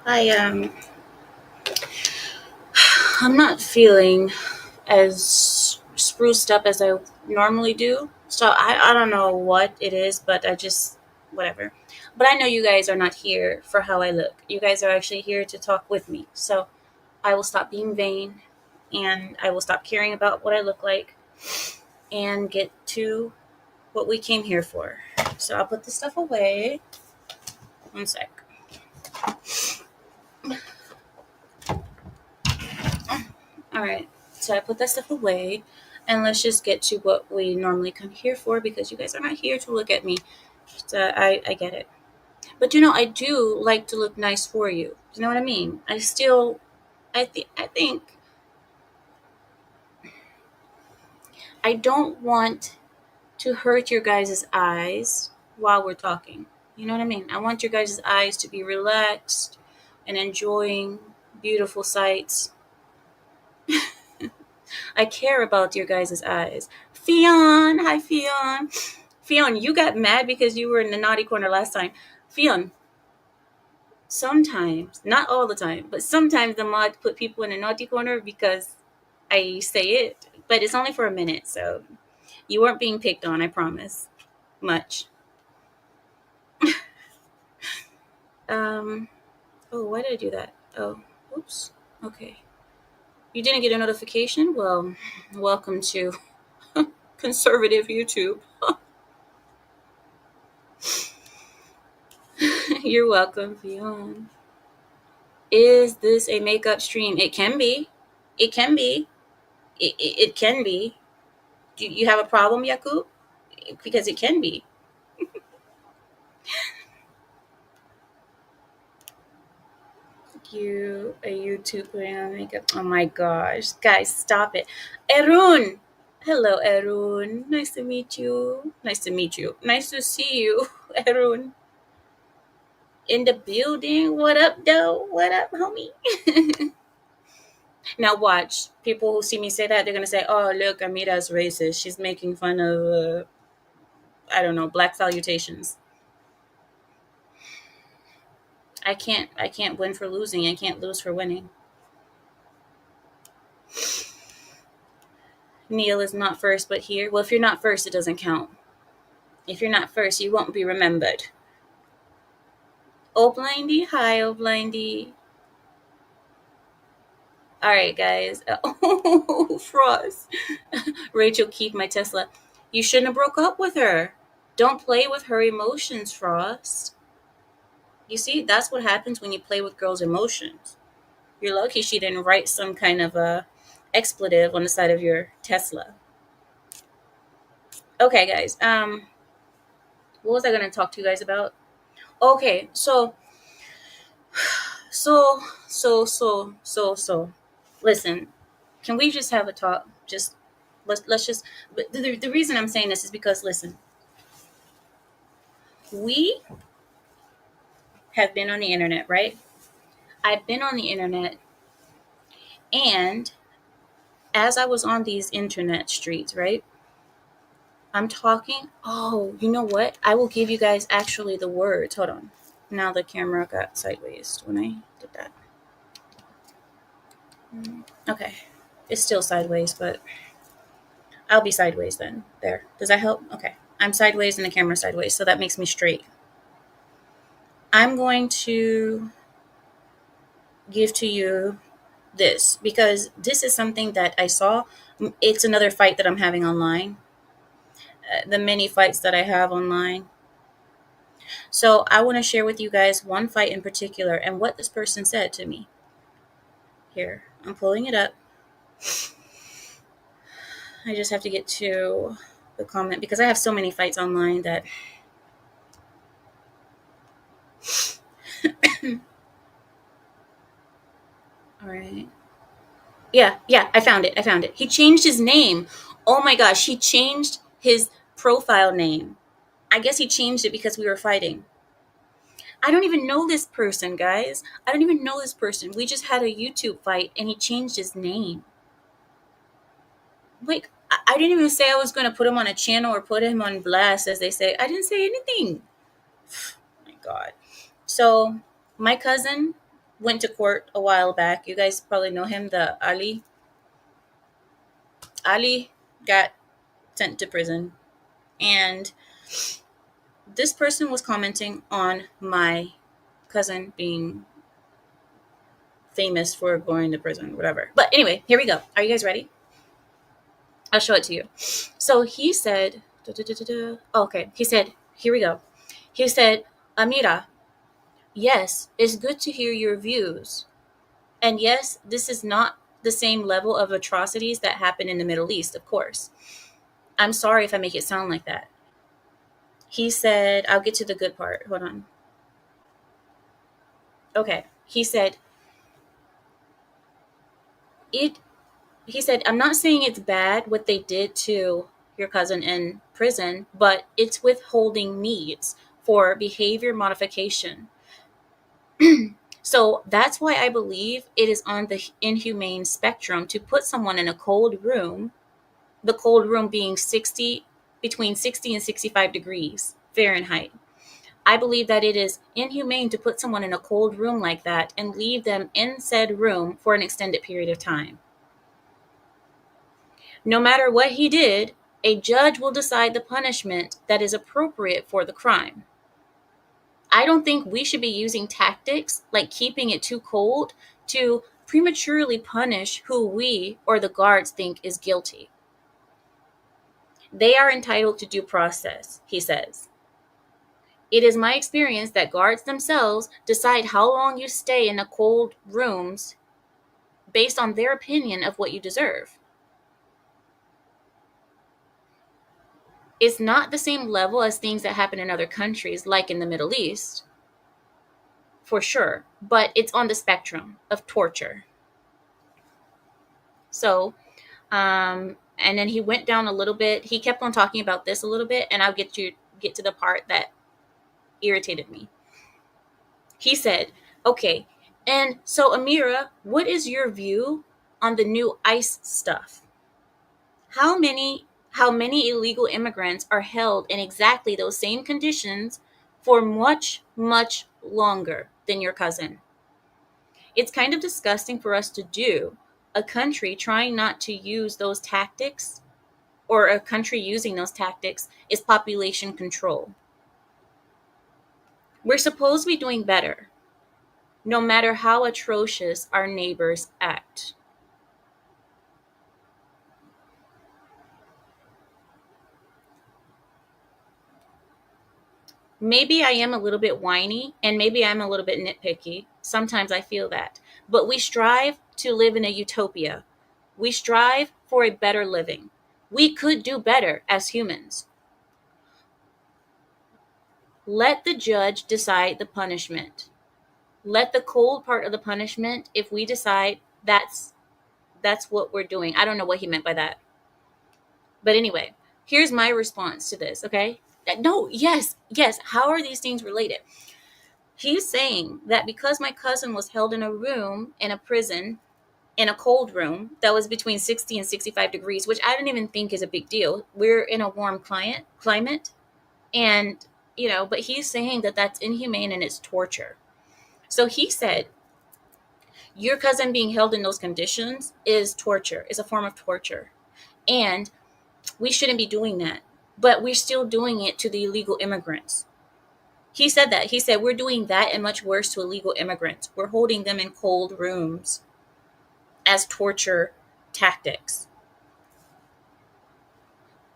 I I'm not feeling as spruced up as I normally do. So I don't know what it is, but I just whatever. But I know you guys are not here for how I look. You guys are actually here to talk with me. So I will stop being vain and I will stop caring about what I look like and get to what we came here for. So I'll put this stuff away. One sec. All right. So I put that stuff away, and let's just get to what we normally come here for because you guys are not here to look at me. So I get it. But I do like to look nice for you. You know what I mean? I think I don't want to hurt your guys' eyes while we're talking. You know what I mean? I want your guys' eyes to be relaxed and enjoying beautiful sights. I care about your guys' eyes. Fion, hi Fion. Fion, you got mad because you were in the naughty corner last time. Fion, sometimes, not all the time, but sometimes the mod put people in the naughty corner because I say it, but it's only for a minute, so you weren't being picked on, I promise. Much. Oh, why did I do that? Oh, oops. Okay. You didn't get a notification? Well, welcome to conservative YouTube. You're welcome, Fion. Is this a makeup stream? It can be. It can be. It can be. Do you have a problem, Yakub? Because it can be. You a YouTube putting on makeup. Oh my gosh. Guys, stop it. Erun! Hello, Erun. Nice to meet you. Nice to meet you. Nice to see you, Erun. In the building. What up, though? What up, homie? Now watch. People who see me say that, they're gonna say, "Oh, look, Amira's racist. She's making fun of, I don't know, black salutations." I can't win for losing. I can't lose for winning. Neil is not first, but here. Well, if you're not first, it doesn't count. If you're not first, you won't be remembered. Oh, Blindy. Hi, oh, Blindy. All right, guys. Oh, Frost. Rachel, keep my Tesla. You shouldn't have broke up with her. Don't play with her emotions, Frost. You see, that's what happens when you play with girls' emotions. You're lucky she didn't write some kind of a expletive on the side of your Tesla. Okay, guys. What was I gonna talk to you guys about? Okay, so, so. Listen, can we just have a talk? Just let's just. But the reason I'm saying this is because listen, we have been on the internet, right? I've been on the internet, and as I was on these internet streets, right? I'm talking. Oh, you know what? I will give you guys actually the words. Hold on. Now the camera got sideways when I did that. Okay. It's still sideways, but I'll be sideways then. There. Does that help? Okay. I'm sideways and the camera's sideways, so that makes me straight. I'm going to give to you this because this is something that I saw. It's another fight that I'm having online. The many fights that I have online. So I want to share with you guys one fight in particular and what this person said to me. Here, I'm pulling it up. I just have to get to the comment because I have so many fights online that all right. Yeah, I found it. He changed his name. Oh my gosh, he changed his profile name. I guess he changed it because we were fighting. I don't even know this person, guys. I don't even know this person. We just had a YouTube fight and he changed his name. Like, I didn't even say I was going to put him on a channel or put him on blast, as they say. I didn't say anything. Oh my God. So, my cousin went to court a while back. You guys probably know him, the Ali. Ali got sent to prison. And this person was commenting on my cousin being famous for going to prison, whatever. But anyway, here we go. Are you guys ready? I'll show it to you. So he said, okay, he said, here we go. He said, Amira, yes, it's good to hear your views. And yes, this is not the same level of atrocities that happen in the Middle East, of course. I'm sorry if I make it sound like that. He said, I'll get to the good part. Hold on. Okay. He said, it he said, I'm not saying it's bad what they did to your cousin in prison, but it's withholding needs for behavior modification. So that's why I believe it is on the inhumane spectrum to put someone in a cold room, the cold room being between 60 and 65 degrees Fahrenheit. I believe that it is inhumane to put someone in a cold room like that and leave them in said room for an extended period of time. No matter what he did, a judge will decide the punishment that is appropriate for the crime. I don't think we should be using tactics like keeping it too cold to prematurely punish who we or the guards think is guilty. They are entitled to due process, he says. It is my experience that guards themselves decide how long you stay in the cold rooms based on their opinion of what you deserve. It's not the same level as things that happen in other countries, like in the Middle East, for sure, but it's on the spectrum of torture. So, and then he went down a little bit. He kept on talking about this a little bit, and I'll get to the part that irritated me. He said, okay, and so Amira, what is your view on the new ICE stuff? How many illegal immigrants are held in exactly those same conditions for much, much longer than your cousin? It's kind of disgusting for us to do, a country trying not to use those tactics, or a country using those tactics, is population control. We're supposed to be doing better, no matter how atrocious our neighbors act. Maybe I am a little bit whiny and maybe I'm a little bit nitpicky. Sometimes I feel that. But we strive to live in a utopia. We strive for a better living. We could do better as humans. Let the judge decide the punishment. Let the cold part of the punishment, if we decide that's what we're doing. I don't know what he meant by that. But anyway, here's my response to this, okay? No, yes. How are these things related? He's saying that because my cousin was held in a room in a prison, in a cold room that was between 60 and 65 degrees, which I don't even think is a big deal. We're in a warm climate. And, but he's saying that that's inhumane and it's torture. So he said, your cousin being held in those conditions is torture, is a form of torture. And we shouldn't be doing that. But we're still doing it to the illegal immigrants. He said that. He said, we're doing that and much worse to illegal immigrants. We're holding them in cold rooms as torture tactics.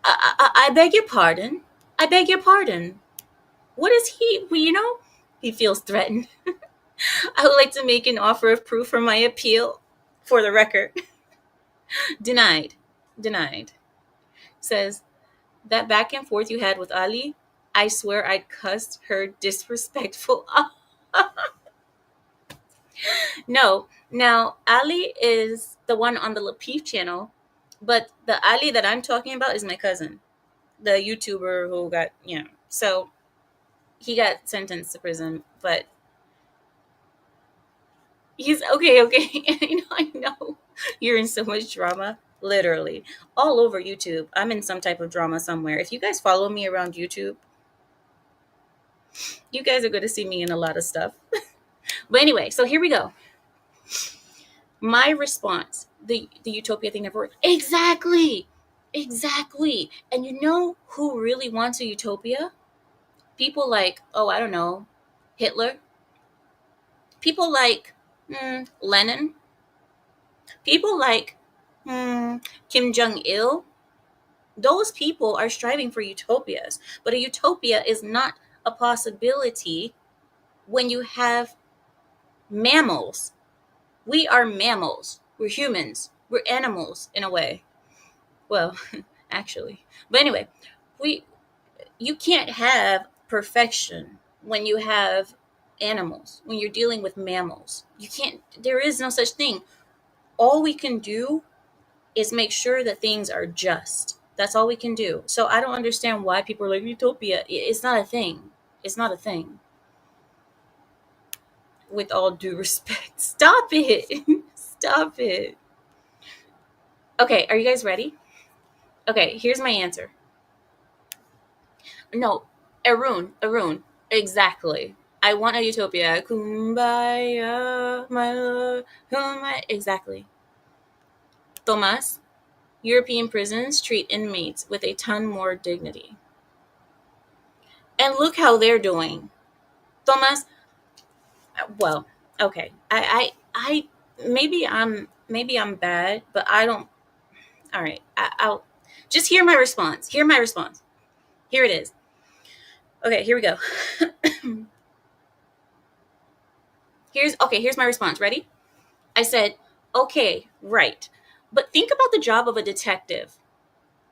I beg your pardon. I beg your pardon. What is he? He feels threatened. I would like to make an offer of proof for my appeal. For the record. Denied. Says, that back and forth you had with Ali, I swear I cussed her disrespectful. No. Now, Ali is the one on the Lapeef channel, but the Ali that I'm talking about is my cousin, the YouTuber who got, so he got sentenced to prison, but he's okay. I know. You're in so much drama, literally. All over YouTube. I'm in some type of drama somewhere. If you guys follow me around YouTube, you guys are going to see me in a lot of stuff. But anyway, so here we go. My response, the utopia thing never worked. Exactly. Exactly. And you know who really wants a utopia? People like, oh, I don't know, Hitler. People like Lenin. People like Kim Jong Il. Those people are striving for utopias. But a utopia is not a possibility when you have mammals. We are mammals. We're humans. We're animals in a way. Well, actually. But anyway, we you can't have perfection when you have animals, when you're dealing with mammals. You can't, there is no such thing. All we can do is make sure that things are just. That's all we can do. So I don't understand why people are like utopia. It's not a thing. It's not a thing. With all due respect. Stop it. Stop it. Okay, are you guys ready? Okay, here's my answer. No, Arun. Exactly. I want a utopia. Kumbaya, my love, kumbaya. Exactly. Tomas, European prisons treat inmates with a ton more dignity. And look how they're doing. Tomas, well, okay. Maybe I'm bad, but I don't. All right, I'll just hear my response. Hear my response. Here it is. Okay, here we go. Here's my response. Ready? I said, okay, right. But think about the job of a detective.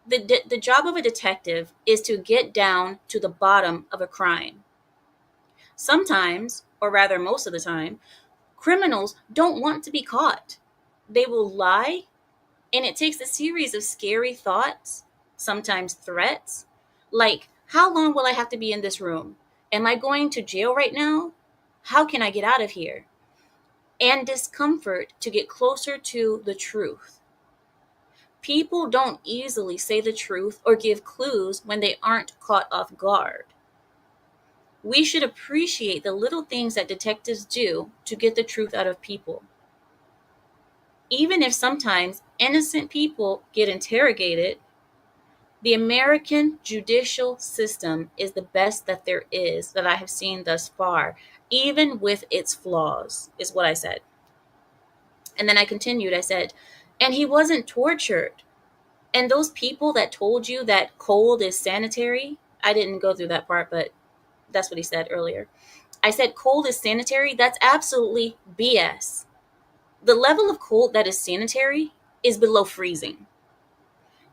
The job of a detective is to get down to the bottom of a crime. Sometimes, or rather most of the time, criminals don't want to be caught. They will lie, and it takes a series of scary thoughts, sometimes threats, like, how long will I have to be in this room? Am I going to jail right now? How can I get out of here? And discomfort to get closer to the truth. People don't easily say the truth or give clues when they aren't caught off guard. We should appreciate the little things that detectives do to get the truth out of people. Even if sometimes innocent people get interrogated, the American judicial system is the best that there is that I have seen thus far, even with its flaws, is what I said. And then I continued, I said, and he wasn't tortured. And those people that told you that cold is sanitary, I didn't go through that part, but that's what he said earlier. I said cold is sanitary. That's absolutely BS. The level of cold that is sanitary is below freezing.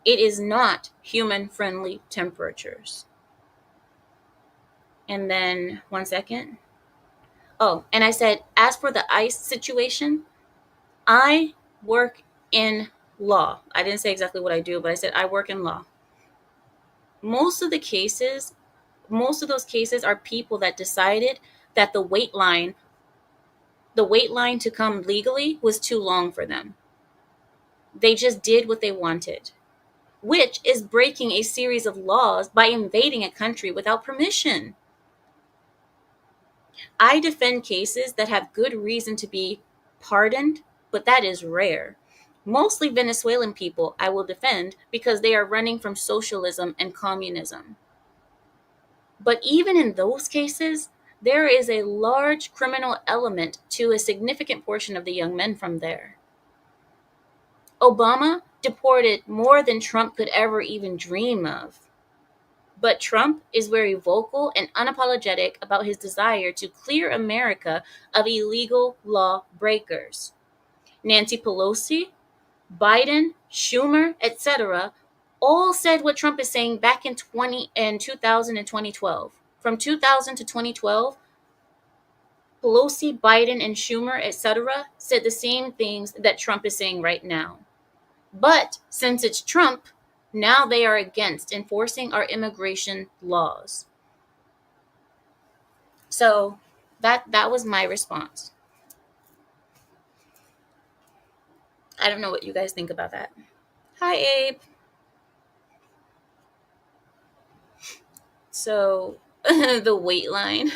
It is not human friendly temperatures. And then, one second. Oh, and I said, as for the ICE situation, I work in law. I didn't say exactly what I do, but I said I work in law. Most of those cases are people that decided that the wait line to come legally was too long for them. They just did what they wanted, which is breaking a series of laws by invading a country without permission. I defend cases that have good reason to be pardoned, but that is rare. Mostly Venezuelan people I will defend because they are running from socialism and communism. But even in those cases, there is a large criminal element to a significant portion of the young men from there. Obama deported more than Trump could ever even dream of. But Trump is very vocal and unapologetic about his desire to clear America of illegal law breakers. Nancy Pelosi, Biden, Schumer, etc., all said what Trump is saying back in 2000 and 2012. From 2000 to 2012, Pelosi, Biden, and Schumer, etc., said the same things that Trump is saying right now. But since it's Trump, now they are against enforcing our immigration laws. So that was my response. I don't know what you guys think about that. Hi, Abe. So the wait line.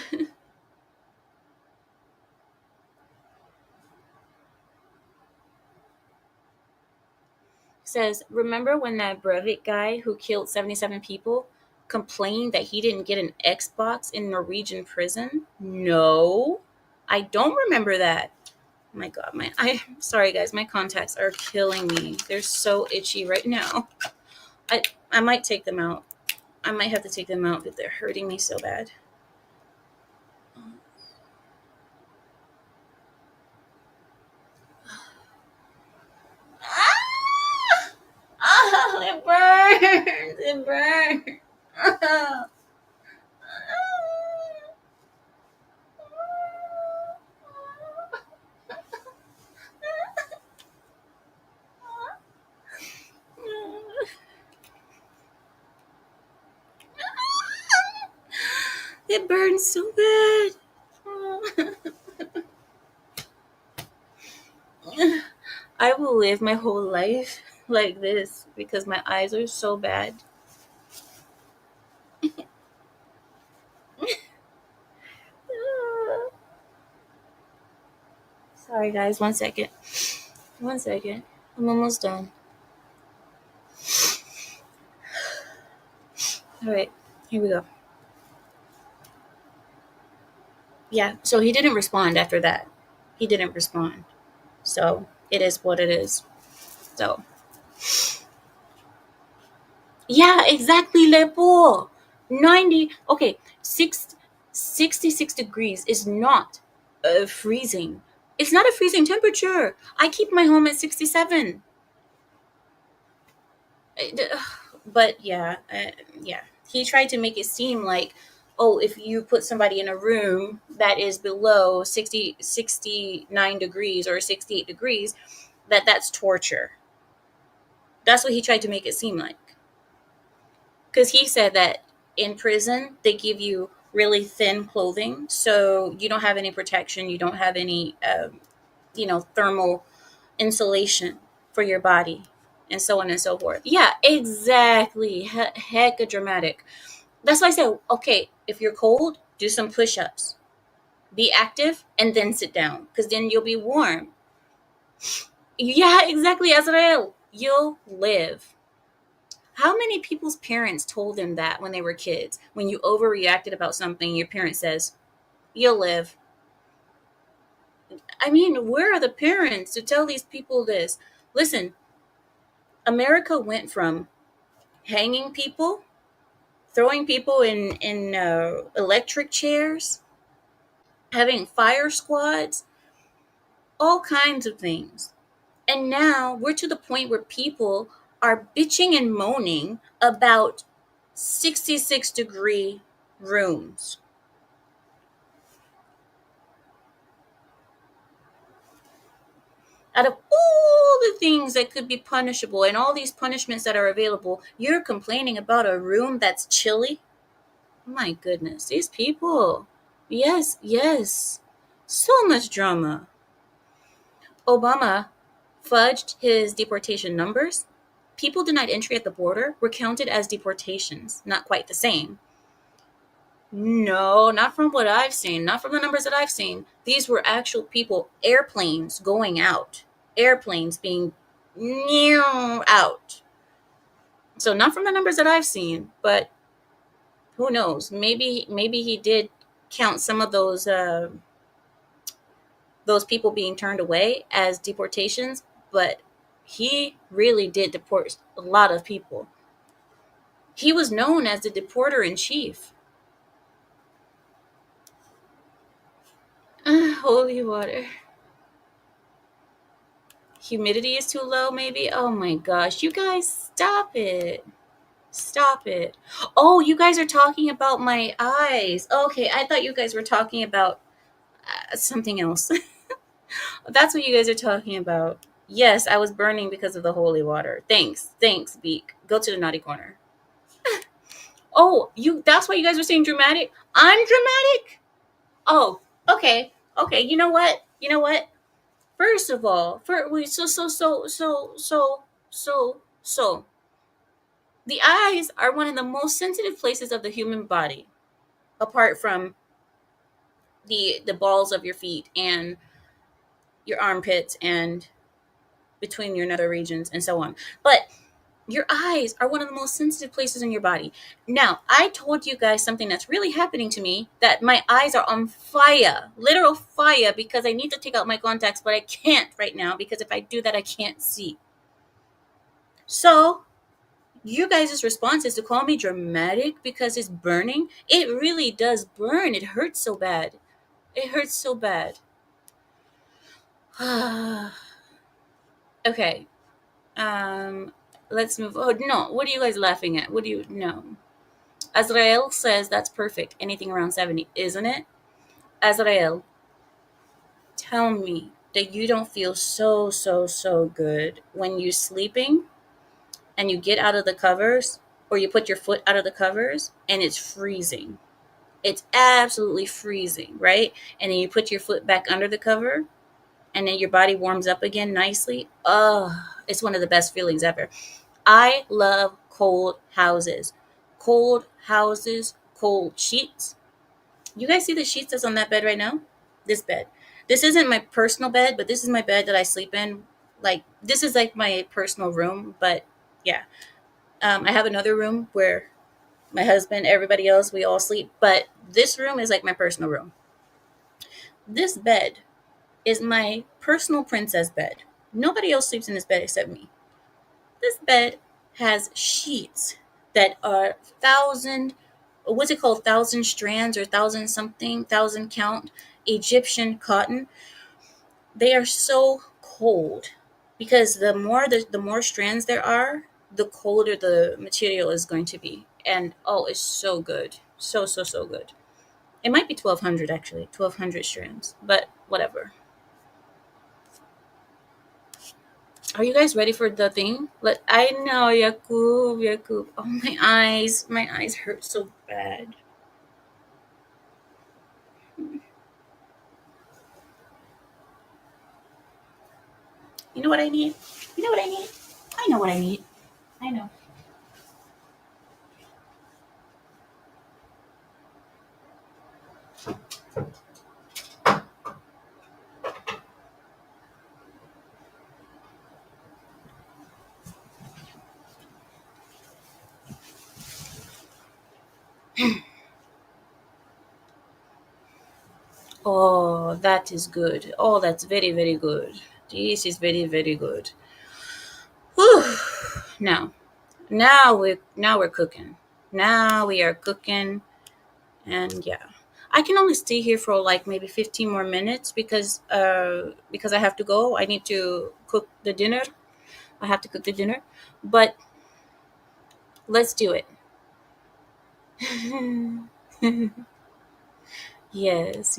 says, remember when that Breivik guy who killed 77 people complained that he didn't get an Xbox in Norwegian prison? No, I don't remember that. Oh my God, sorry guys, my contacts are killing me. They're so itchy right now. I might take them out. I might have to take them out, but they're hurting me so bad. Oh, it burns. It burns. It burns so bad. I will live my whole life like this because my eyes are so bad. Sorry, guys. 1 second. 1 second. I'm almost done. All right. Here we go. Yeah. So he didn't respond after that. He didn't respond. So it is what it is. So. Yeah, exactly, Lepo. 90. Okay. 66 degrees is not freezing. It's not a freezing temperature. I keep my home at 67. But yeah, he tried to make it seem like, oh, if you put somebody in a room that is below 69 degrees or 68 degrees, that's torture. That's what he tried to make it seem like, because he said that in prison they give you really thin clothing, so you don't have any protection, you don't have any thermal insulation for your body, and so on and so forth. Yeah, exactly. Heck, dramatic. That's why I said, okay, if you're cold, do some push-ups, be active, and then sit down, because then you'll be warm. Yeah, exactly, Azrael. You'll live. How many people's parents told them that when they were kids? When you overreacted about something, your parent says, you'll live. I mean, where are the parents to tell these people this? Listen, America went from hanging people, throwing people in electric chairs, having fire squads, all kinds of things. And now we're to the point where people are bitching and moaning about 66-degree rooms. Out of all the things that could be punishable and all these punishments that are available, you're complaining about a room that's chilly? My goodness, these people. Yes, yes. So much drama. Obama fudged his deportation numbers. People denied entry at the border were counted as deportations. Not quite the same. No, not from what I've seen. Not from the numbers that I've seen. These were actual people, airplanes going out. Airplanes being out. So not from the numbers that I've seen, but who knows? Maybe he did count some of those people being turned away as deportations, but he really did deport a lot of people. He was known as the deporter in chief. Holy water. Humidity is too low, maybe? Oh my gosh. You guys, stop it. Stop it. Oh, you guys are talking about my eyes. Okay, I thought you guys were talking about something else. That's what you guys are talking about. Yes, I was burning because of the holy water. Thanks, Beak. Go to the naughty corner. Oh, that's why you guys were saying dramatic? I'm dramatic? Oh, okay. Okay, you know what? First of all, so the eyes are one of the most sensitive places of the human body, apart from the balls of your feet and your armpits and between your nether regions and so on. But your eyes are one of the most sensitive places in your body. Now, I told you guys something that's really happening to me, that my eyes are on fire, literal fire, because I need to take out my contacts, but I can't right now because if I do that, I can't see. So, you guys' response is to call me dramatic because it's burning. It really does burn. It hurts so bad. It hurts so bad. Okay. Let's move. Oh, no. What are you guys laughing at? What do you know? Azrael says that's perfect. Anything around 70, isn't it? Azrael, tell me that you don't feel so good when you're sleeping and you get out of the covers or you put your foot out of the covers and it's freezing. It's absolutely freezing, right? And then you put your foot back under the cover and then your body warms up again nicely. Oh, it's one of the best feelings ever. I love cold houses. Cold houses, cold sheets. You guys see the sheets that's on that bed right now? This bed. This isn't my personal bed, but this is my bed that I sleep in. Like, this is like my personal room, but yeah. I have another room where my husband, everybody else, we all sleep, but this room is like my personal room. This bed is my personal princess bed. Nobody else sleeps in this bed except me. This bed has sheets that are what's it called, thousand strands or thousand something, thousand count Egyptian cotton. They are so cold because the more strands there are, the colder the material is going to be. And oh, it's so good. So good. It might be 1200 actually, 1200 strands, but whatever. Are you guys ready for the thing? I know, Yakub. Oh, my eyes hurt so bad. You know what I need? You know what I need? I know what I need. I know. Oh, that is good. Oh, that's very good. This is very good. Whew. Now, now we're cooking. Now we are cooking, and yeah, I can only stay here for like maybe 15 more minutes because I have to go. I need to cook the dinner. I have to cook the dinner, but let's do it. Yes,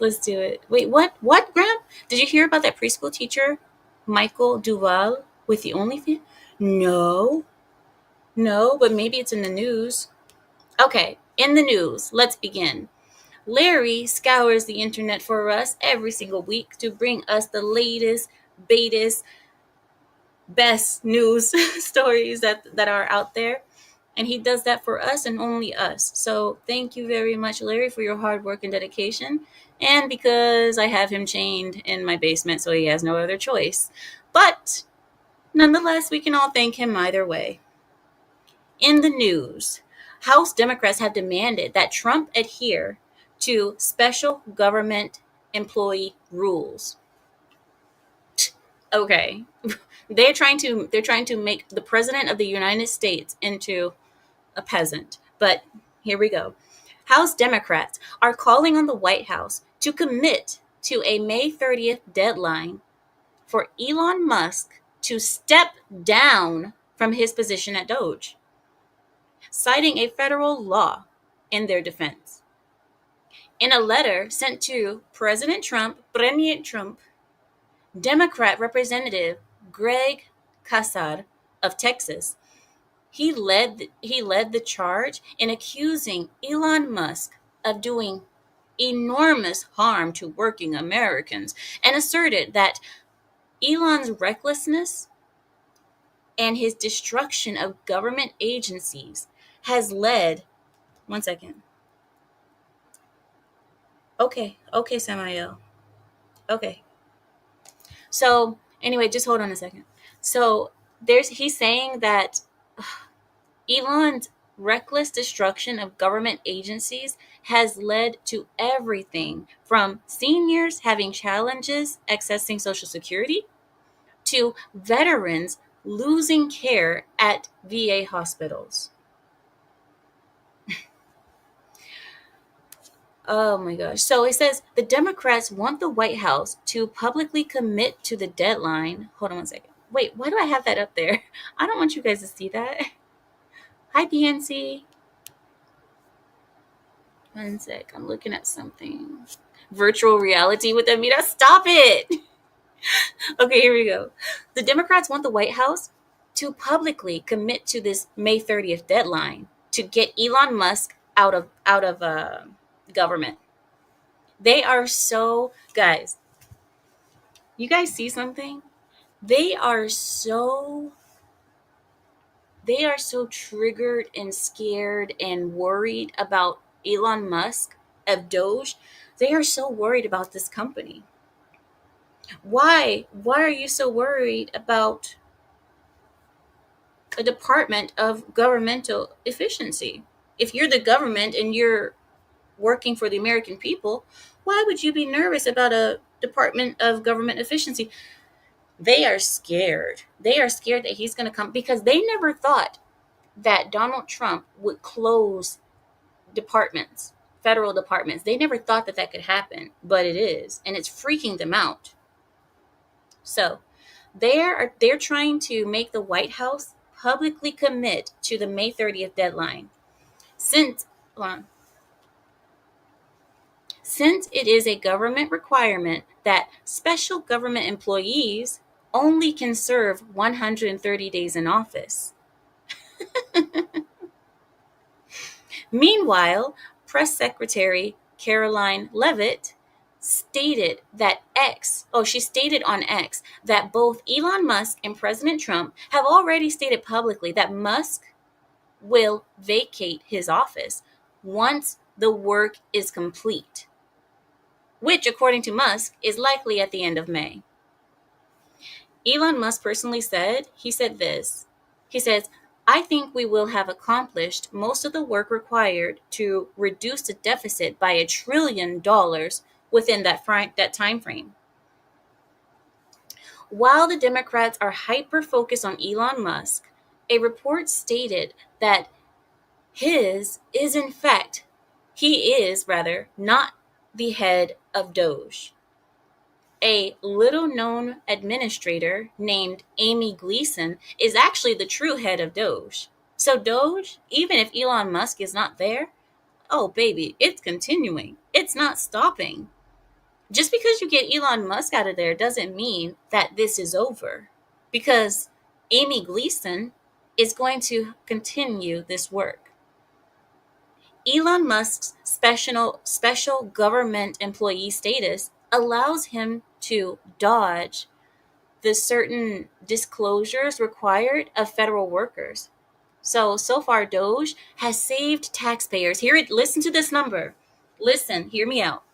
let's do it. Wait, what, Graham? Did you hear about that preschool teacher, Michael Duval, with the OnlyFans? No, no, but maybe it's in the news. Okay, in the news, let's begin. Larry scours the internet for us every single week to bring us the latest, baitest, best news stories that are out there. And he does that for us and only us. So thank you very much, Larry, for your hard work and dedication. And because I have him chained in my basement, so he has no other choice. But nonetheless, we can all thank him either way. In the news, House Democrats have demanded that Trump adhere to special government employee rules. Okay. They're trying to make the president of the United States into a peasant. But here we go. House Democrats are calling on the White House to commit to a May 30th deadline for Elon Musk to step down from his position at DOGE, citing a federal law in their defense. In a letter sent to President Trump, Democrat Representative Greg Casar of Texas, he led the charge in accusing Elon Musk of doing enormous harm to working Americans and asserted that Elon's recklessness and his destruction of government agencies has led. One second. Okay, Samael. Okay. So Anyway, just hold on a second. So he's saying that Elon's reckless destruction of government agencies has led to everything from seniors having challenges accessing Social Security to veterans losing care at VA hospitals. Oh my gosh. So it says the Democrats want the White House to publicly commit to the deadline. Hold on one second. Wait, why do I have that up there? I don't want you guys to see that. Hi, PNC. One sec. I'm looking at something. Virtual reality with Amita. Stop it. Okay, here we go. The Democrats want the White House to publicly commit to this May 30th deadline to get Elon Musk out of government. They are so guys. You guys see something? They are so triggered and scared and worried about Elon Musk of DOGE. They are so worried about this company. Why are you so worried about a department of governmental efficiency? If you're the government and you're working for the American people, why would you be nervous about a department of government efficiency? They are scared. They are scared that he's going to come because they never thought that Donald Trump would close departments, federal departments. They never thought that that could happen, but it is, and it's freaking them out. So they're trying to make the White House publicly commit to the May 30th deadline. Since it is a government requirement that special government employees only can serve 130 days in office. Meanwhile, Press Secretary Caroline Leavitt stated on X that both Elon Musk and President Trump have already stated publicly that Musk will vacate his office once the work is complete, which, according to Musk, is likely at the end of May. Elon Musk personally said this. He says, I think we will have accomplished most of the work required to reduce the deficit by $1 trillion within that time frame. While the Democrats are hyper-focused on Elon Musk, a report stated that he is not the head of DOGE. A little-known administrator named Amy Gleason is actually the true head of DOGE. So DOGE, even if Elon Musk is not there, oh baby, it's continuing. It's not stopping. Just because you get Elon Musk out of there doesn't mean that this is over, because Amy Gleason is going to continue this work. Elon Musk's special government employee status allows him to dodge the certain disclosures required of federal workers. So far, DOGE has saved taxpayers. Listen to this number. Listen, hear me out.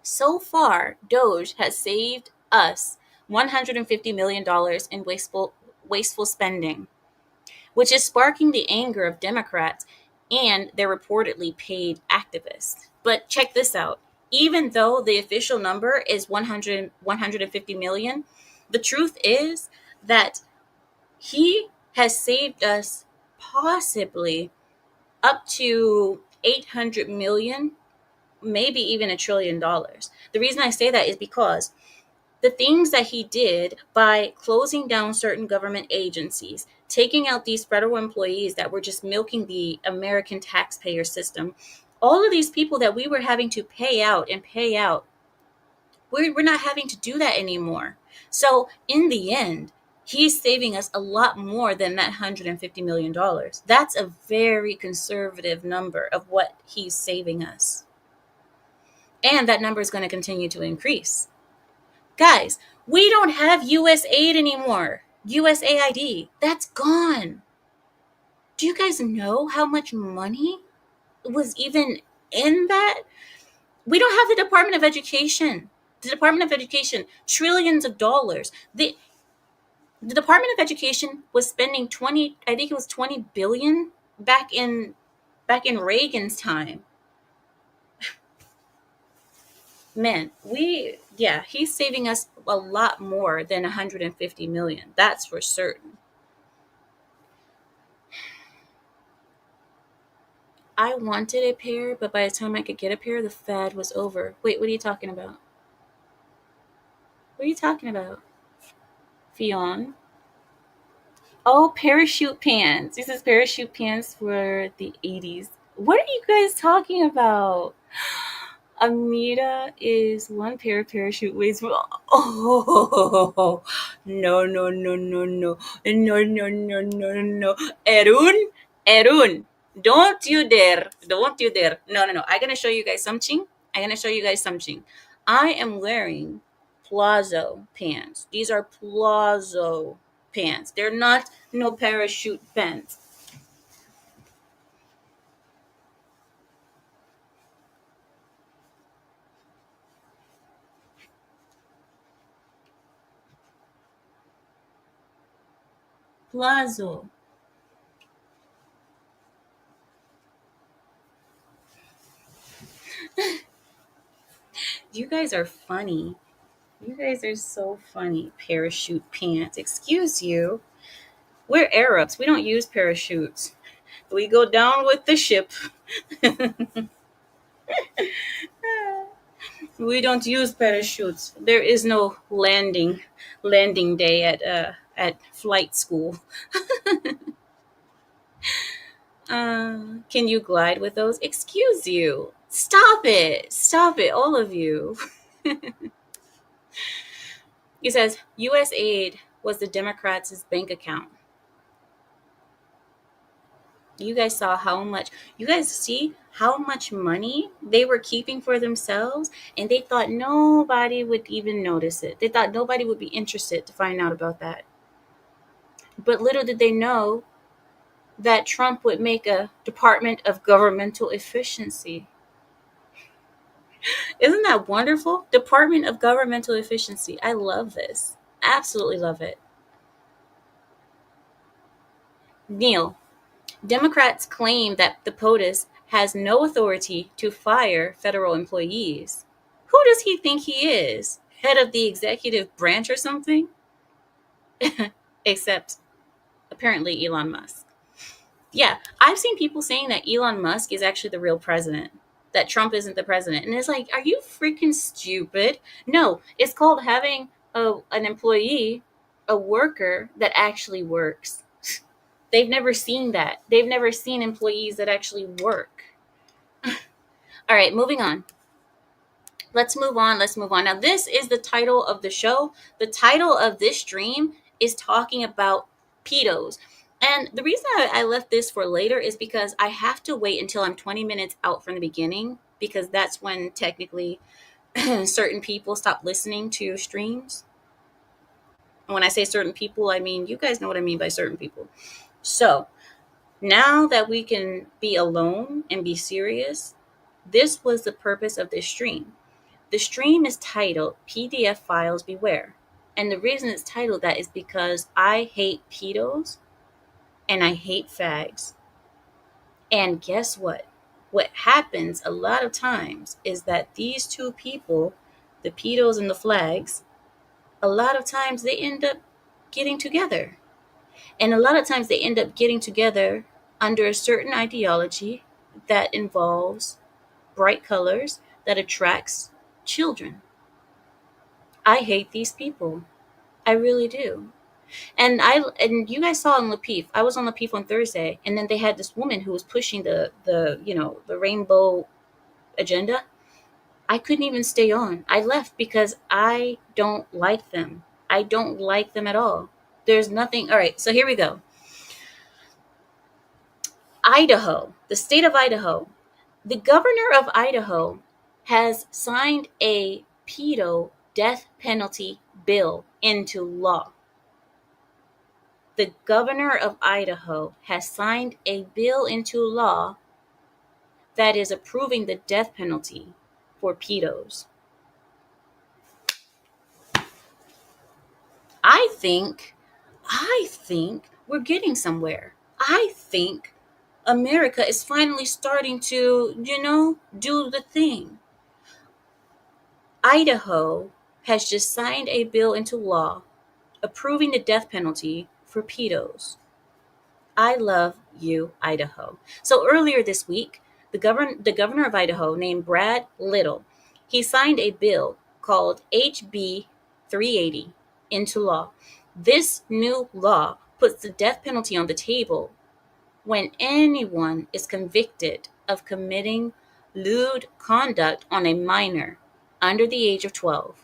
So far, DOGE has saved us $150 million in wasteful spending, which is sparking the anger of Democrats and their reportedly paid activists. But check this out. Even though the official number is 150 million, the truth is that he has saved us possibly up to 800 million, maybe even $1 trillion. The reason I say that is because the things that he did by closing down certain government agencies, taking out these federal employees that were just milking the American taxpayer system, all of these people that we were having to pay out, we're not having to do that anymore. So in the end, he's saving us a lot more than that $150 million. That's a very conservative number of what he's saving us. And that number is going to continue to increase. Guys, we don't have U.S. aid anymore. USAID, that's gone. Do you guys know how much money was even in that? We don't have the Department of Education. The Department of Education, trillions of dollars. The Department of Education was spending 20, I think it was 20 billion back in Reagan's time. Man, he's saving us a lot more than 150 million. That's for certain. I wanted a pair, but by the time I could get a pair, the fad was over. Wait, what are you talking about? What are you talking about? Fionn? Oh, parachute pants. This is parachute pants for the 80s. What are you guys talking about? Amita is one pair of parachute waist. Oh, no, no, no, no, no. No, no, no, no, no. Erun, don't you dare. Don't you dare. No, no, no. I'm going to show you guys something. I'm going to show you guys something. I am wearing plazo pants. These are plazo pants. They're not no parachute pants. Plazo. You guys are funny. You guys are so funny. Parachute pants. Excuse you. We're Arabs. We don't use parachutes. We go down with the ship. We don't use parachutes. There is no landing day at flight school. Can you glide with those? Excuse you. Stop it. Stop it, all of you. He says U.S. aid was the Democrats' bank account. You guys saw how much, you guys see how much money they were keeping for themselves, and they thought nobody would even notice it. They thought nobody would be interested to find out about that. But little did they know that Trump would make a Department of Governmental Efficiency. Isn't that wonderful? Department of Governmental Efficiency. I love this. Absolutely love it. Neil, Democrats claim that the POTUS has no authority to fire federal employees. Who does he think he is? Head of the executive branch or something? Except apparently Elon Musk. Yeah, I've seen people saying that Elon Musk is actually the real president, that Trump isn't the president. And it's like, are you freaking stupid? No, it's called having an employee, a worker that actually works. They've never seen that. They've never seen employees that actually work. All right, moving on. Let's move on. Let's move on. Now, this is the title of the show. The title of this stream is talking about pedos. And the reason I left this for later is because I have to wait until I'm 20 minutes out from the beginning, because that's when technically certain people stop listening to streams. And when I say certain people, I mean, you guys know what I mean by certain people. So now that we can be alone and be serious, this was the purpose of this stream. The stream is titled PDFiles Beware. And the reason it's titled that is because I hate pedos and I hate fags. And guess what? What happens a lot of times is that these two people, the pedos and the flags, a lot of times they end up getting together. And a lot of times they end up getting together under a certain ideology that involves bright colors that attracts children. I hate these people. I really do. And you guys saw on Lapeef. I was on Lapeef on Thursday, and then they had this woman who was pushing the rainbow agenda. I couldn't even stay on. I left because I don't like them. I don't like them at all. There's nothing. All right, so here we go. Idaho, the state of Idaho. The governor of Idaho has signed a pedo death penalty bill into law. The governor of Idaho has signed a bill into law that is approving the death penalty for pedos. I think we're getting somewhere. I think America is finally starting to, do the thing. Idaho has just signed a bill into law approving the death penalty for pedos. I love you, Idaho. So earlier this week, the governor of Idaho, named Brad Little, he signed a bill called HB 380 into law. This new law puts the death penalty on the table when anyone is convicted of committing lewd conduct on a minor under the age of 12.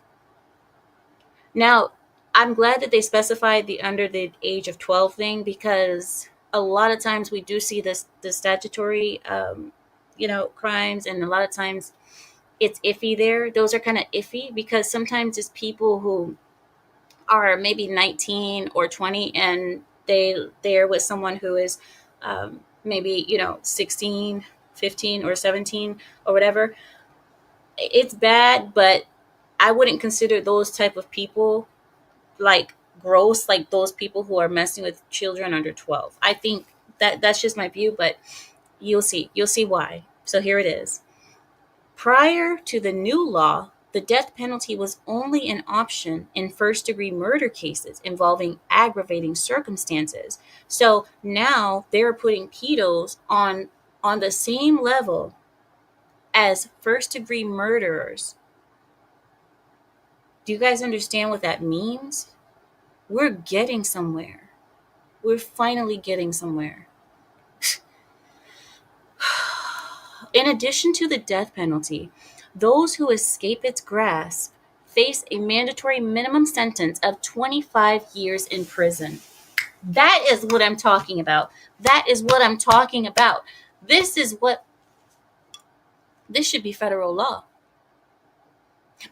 Now, I'm glad that they specified the under the age of 12 thing, because a lot of times we do see the statutory, crimes, and a lot of times it's iffy there. Those are kind of iffy because sometimes it's people who are maybe 19 or 20, and they're with someone who is maybe 16, 15, or 17, or whatever. It's bad, but I wouldn't consider those type of people like gross, like those people who are messing with children under 12. I think that's just my view, but you'll see why. So here it is. Prior to the new law, the death penalty was only an option in first degree murder cases involving aggravating circumstances. So now they're putting pedos on the same level as first degree murderers. Do you guys understand what that means? We're getting somewhere. We're finally getting somewhere. In addition to the death penalty, those who escape its grasp face a mandatory minimum sentence of 25 years in prison. That is what I'm talking about. That is what I'm talking about. This should be federal law.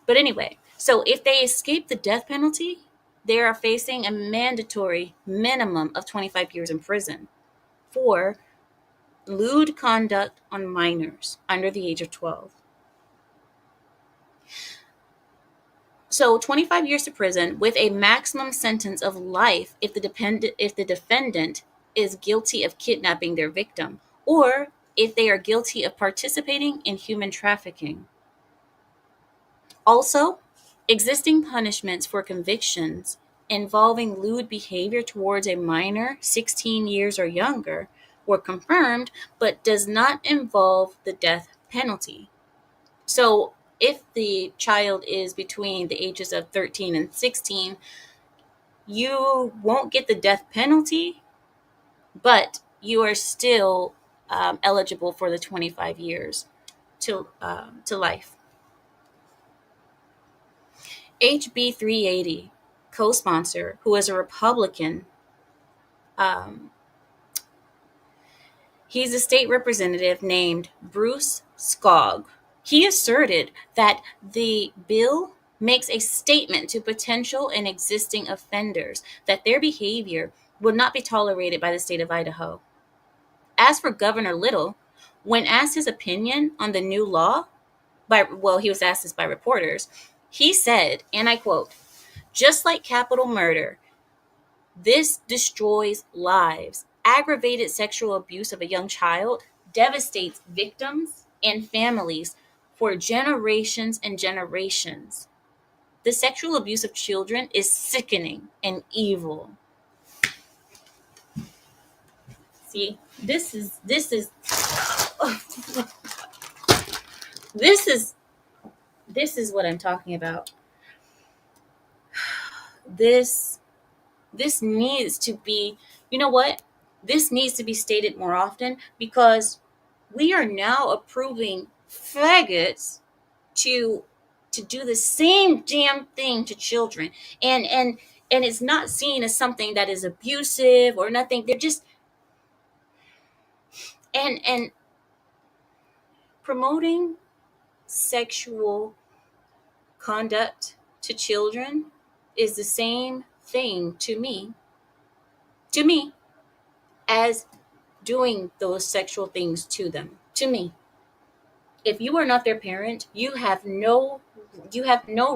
But anyway, so if they escape the death penalty, they are facing a mandatory minimum of 25 years in prison for lewd conduct on minors under the age of 12. So 25 years to prison with a maximum sentence of life if the defendant is guilty of kidnapping their victim, or if they are guilty of participating in human trafficking. Also, existing punishments for convictions involving lewd behavior towards a minor 16 years or younger were confirmed, but does not involve the death penalty. So if the child is between the ages of 13 and 16, you won't get the death penalty, but you are still eligible for the 25 years to life. HB 380 co-sponsor, who is a Republican, he's a state representative named Bruce Skog. He asserted that the bill makes a statement to potential and existing offenders that their behavior would not be tolerated by the state of Idaho. As for Governor Little, when asked his opinion on the new law, he was asked this by reporters, he said, and I quote, "Just like capital murder, this destroys lives. Aggravated sexual abuse of a young child devastates victims and families for generations and generations. The sexual abuse of children is sickening and evil." See, this is this is what I'm talking about. This needs to be, you know what? This needs to be stated more often, because we are now approving faggots to do the same damn thing to children, and it's not seen as something that is abusive or nothing. They're just and promoting sexual conduct to children is the same thing to me as doing those sexual things to them. To me, If you are not their parent, you have no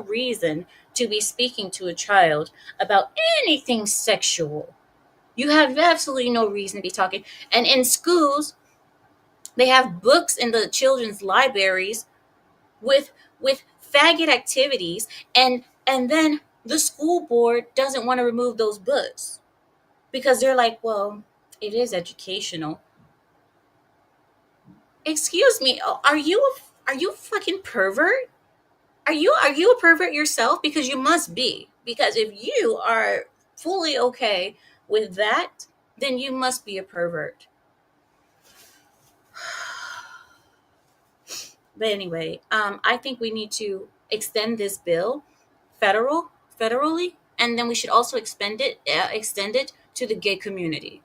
reason to be speaking to a child about anything sexual. You have absolutely no reason to be talking. And in schools, they have books in the children's libraries with faggot activities, and then the school board doesn't want to remove those books because they're like, well, it is educational. Excuse me, are you a fucking pervert? Are you a pervert yourself? Because you must be. Because if you are fully okay with that, then you must be a pervert. But anyway, I think we need to extend this bill federally, and then we should also extend it to the gay community.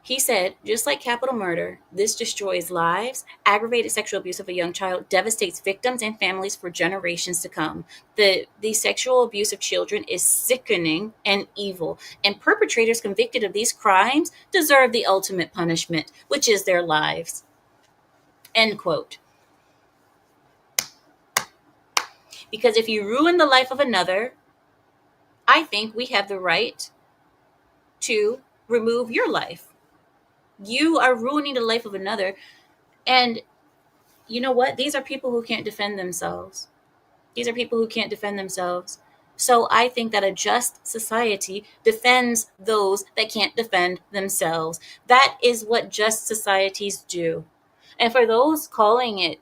He said, just like capital murder, this destroys lives. Aggravated sexual abuse of a young child devastates victims and families for generations to come. The sexual abuse of children is sickening and evil, and perpetrators convicted of these crimes deserve the ultimate punishment, which is their lives. End quote. Because if you ruin the life of another, I think we have the right to remove your life. You are ruining the life of another. And you know what? These are people who can't defend themselves. These are people who can't defend themselves. So I think that a just society defends those that can't defend themselves. That is what just societies do. And for those calling it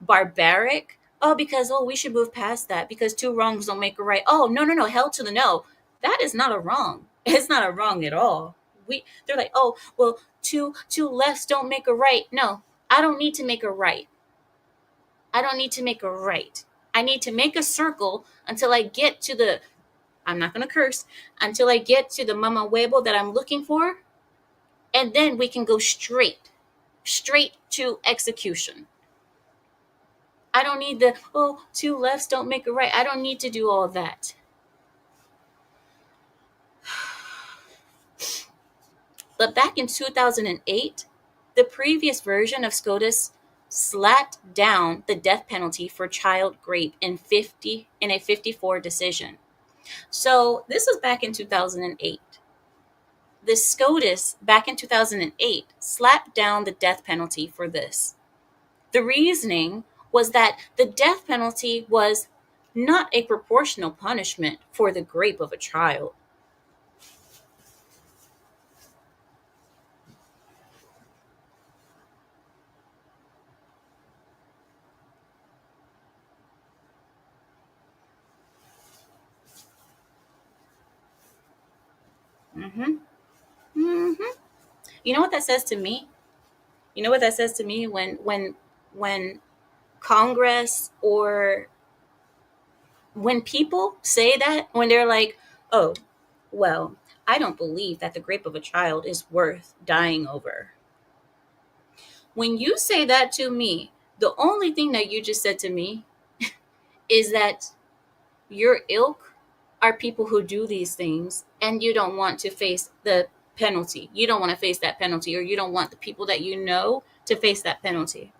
barbaric, oh, because, oh, we should move past that because two wrongs don't make a right. Oh, no, no, no, hell to the no. That is not a wrong. It's not a wrong at all. They're like, oh, well, two lefts don't make a right. No, I don't need to make a right. I don't need to make a right. I need to make a circle until I get to the, I'm not going to curse, until I get to the mama huevo that I'm looking for. And then we can go straight to execution. I don't need the, oh, two lefts don't make a right. I don't need to do all that. But back in 2008, the previous version of SCOTUS slapped down the death penalty for child rape in a 54 decision. So this was back in 2008. The SCOTUS back in 2008 slapped down the death penalty for this. The reasoning was that the death penalty was not a proportional punishment for the rape of a child. Mm-hmm. Mm-hmm. You know what that says to me? You know what that says to me when Congress or when people say that, when they're like, oh, well, I don't believe that the rape of a child is worth dying over. When you say that to me, the only thing that you just said to me is that your ilk are people who do these things and you don't want to face the penalty. You don't want to face that penalty, or you don't want the people that you know to face that penalty.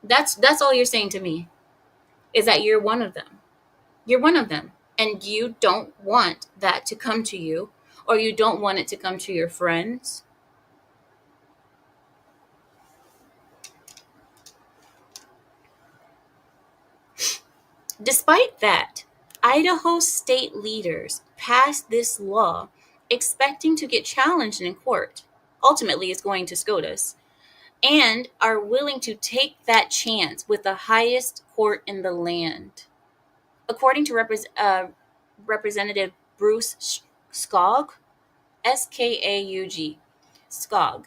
That's all you're saying to me, is that you're one of them. You're one of them. And you don't want that to come to you, or you don't want it to come to your friends. Despite that, Idaho state leaders passed this law expecting to get challenged in court. Ultimately, it's going to SCOTUS, and are willing to take that chance with the highest court in the land. According to Representative Bruce Skog, Skaug, Skog.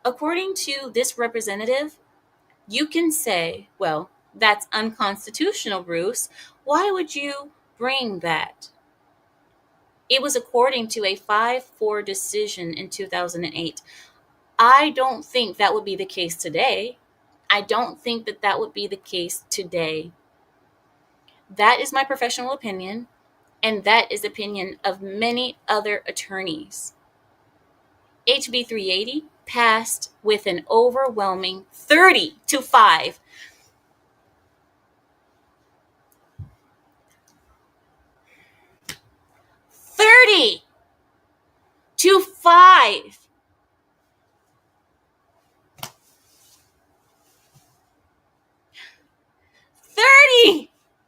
According to this representative, you can say, well, that's unconstitutional, Bruce. Why would you bring that? It was according to a 5-4 decision in 2008. I don't think that would be the case today. I don't think that would be the case today. That is my professional opinion. And that is the opinion of many other attorneys. HB 380 passed with an overwhelming 30-5. 30-5.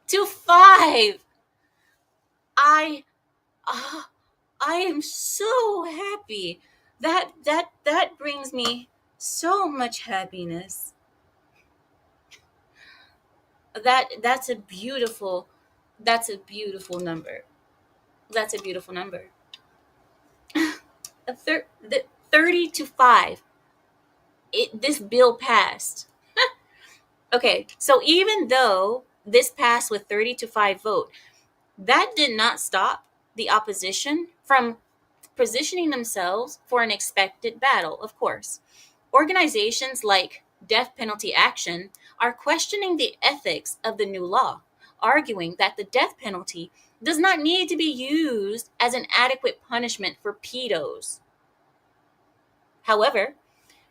30-5. I I am so happy. That brings me so much happiness. That's a beautiful number. That's a beautiful number. 30-5. This bill passed. Okay, so even though this passed with 30-5 vote, that did not stop the opposition from positioning themselves for an expected battle, of course. Organizations like Death Penalty Action are questioning the ethics of the new law, arguing that the death penalty does not need to be used as an adequate punishment for pedos. However,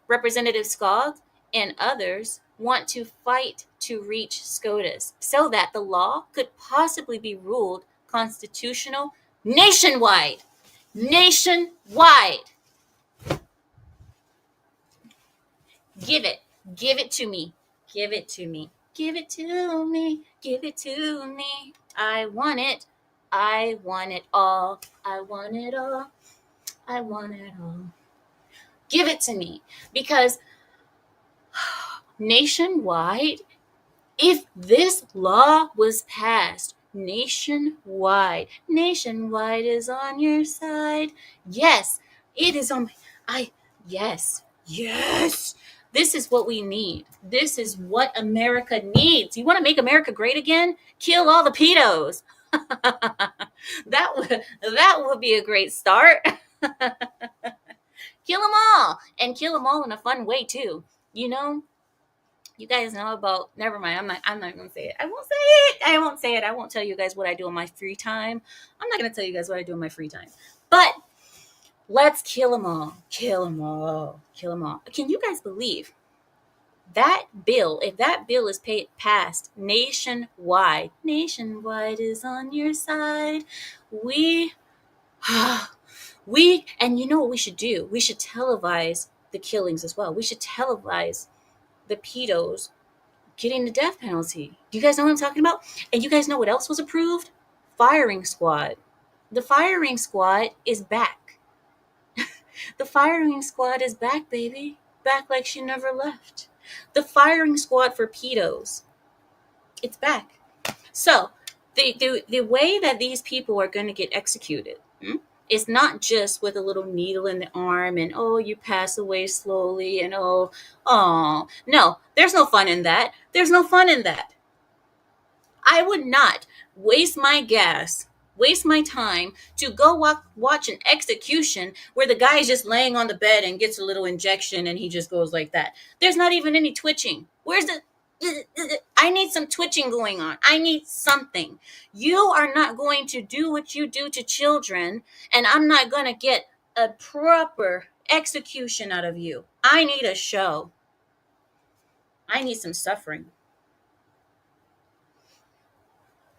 Representative Scoggs and others want to fight to reach SCOTUS so that the law could possibly be ruled constitutional nationwide. Nationwide. Give it to me. Give it to me. Give it to me. Give it to me. I want it. I want it all. I want it all. I want it all. Give it to me. Because nationwide, if this law was passed nationwide is on your side. Yes, it is on my, yes. This is what we need. This is what America needs. You want to make America great again? Kill all the pedos. that would be a great start. Kill them all, and kill them all in a fun way too. You guys know about, never mind, I'm not gonna say it. I won't say it. I won't tell you guys what I do in my free time. I'm not gonna tell you guys what I do in my free time. But let's kill them all. Kill them all. Can you guys believe that bill, if that bill is passed nationwide is on your side. And you know what we should do? We should televise the killings as well. We should televise the pedos getting the death penalty. Do you guys know what I'm talking about? And you guys know what else was approved? Firing squad. The firing squad is back. The firing squad is back, baby. Back like she never left. The firing squad for pedos. It's back. So the way that these people are going to get executed is not just with a little needle in the arm and, oh, you pass away slowly and, oh, no, there's no fun in that. There's no fun in that. I would not waste my gas, waste my time to go watch an execution where the guy is just laying on the bed and gets a little injection and he just goes like that. There's not even any twitching. Where's the... I need some twitching going on. I need something. You are not going to do what you do to children, and I'm not going to get a proper execution out of you. I need a show. I need some suffering.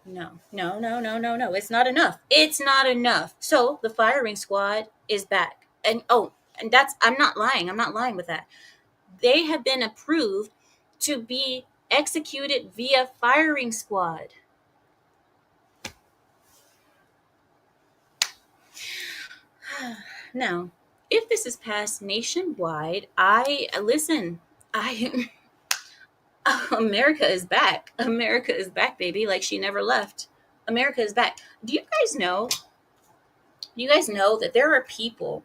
No. It's not enough. It's not enough. So the firing squad is back. And that's, I'm not lying with that. They have been approved to be executed via firing squad. Now, if this is passed nationwide, America is back. America is back, baby, like she never left. America is back. Do you guys know that there are people